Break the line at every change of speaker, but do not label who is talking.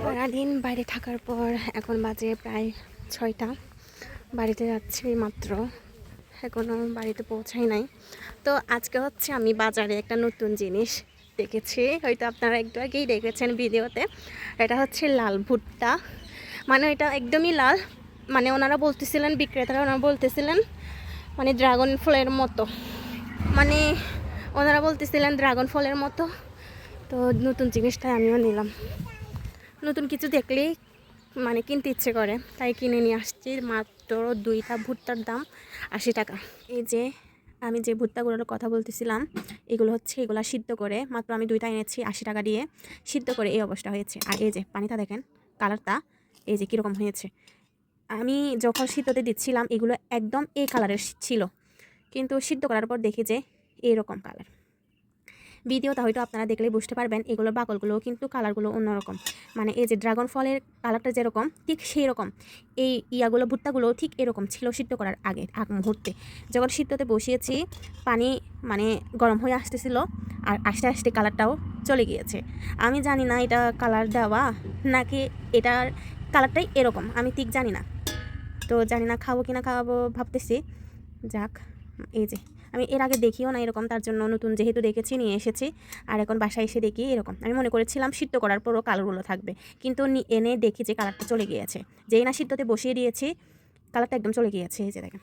সারাদিন বাইরে থাকার পর এখন বাজে প্রায় 6টা। বাড়িতে যাচ্ছি মাত্র, এখনও বাড়িতে পৌঁছাই নাই। তো আজকে হচ্ছে আমি বাজারে একটা নতুন জিনিস দেখেছি, হয়তো আপনারা একটু আগেই দেখেছেন ভিডিওতে। এটা হচ্ছে লাল ভুট্টা, মানে এটা একদমই লাল, মানে ওনারা বলতেছিলেন, বিক্রেতারা ওনারা বলতেছিলেন মানে ড্রাগন ফলের মতো, মানে ওনারা বলতেছিলেন ড্রাগন ফলের মতো। তো নতুন জিনিসটা আমিও নিলাম, নতুন কিছু দেখলেই মানে কিনতে ইচ্ছে করে, তাই কিনে নিয়ে আসছি। মাত্র 2টা ভুট্টার দাম 80 টাকা। এই যে আমি যে ভুট্টাগুলোর কথা বলতেছিলাম, এগুলো হচ্ছে এগুলো সিদ্ধ করে, মাত্র আমি 2টা এনেছি 80 টাকা দিয়ে, সিদ্ধ করে এই অবস্থা হয়েছে। আর এই যে পানিটা দেখেন, কালারটা এই যে কীরকম হয়েছে। আমি যখন সিদ্ধতে দিচ্ছিলাম এগুলো একদম এই কালারের ছিল, কিন্তু সিদ্ধ করার পর দেখি যে এইরকম কালার। ভিডিওটা হয়তো আপনারা দেখলেই বুঝতে পারবেন, এগুলোর বাকলগুলো কিন্তু কালারগুলো অন্যরকম। মানে এই যে ড্রাগন ফলের কালারটা যেরকম ঠিক সেই রকম এই ইয়াগুলো ভুট্টাগুলো ঠিক এরকম ছিল সিদ্ধ করার আগ মুহূর্তে। যখন সিদ্ধতে বসিয়েছি পানি মানে গরম হয়ে আসতেছিল, আর আস্তে আস্তে কালারটাও চলে গিয়েছে। আমি জানি না এটা কালার দেওয়া নাকি এটার কালারটাই এরকম, আমি ঠিক জানি না। তো জানি না খাবো কিনা, খাওয়াবো ভাবতেছি। যাক, এই যে আমি এর আগে দেখিও না এরকম, তার জন্য নতুন যেহেতু দেখেছি নিয়ে এসেছি। আর এখন বাসায় এসে দেখি এরকম। আমি মনে করেছিলাম সিদ্ধ করার পরও কালারগুলো থাকবে, কিন্তু এনে দেখি যে কালারটা চলে গিয়েছে। যেই না সিদ্ধতে বসিয়ে দিয়েছি কালারটা একদম চলে গিয়েছে। এই যে দেখেন।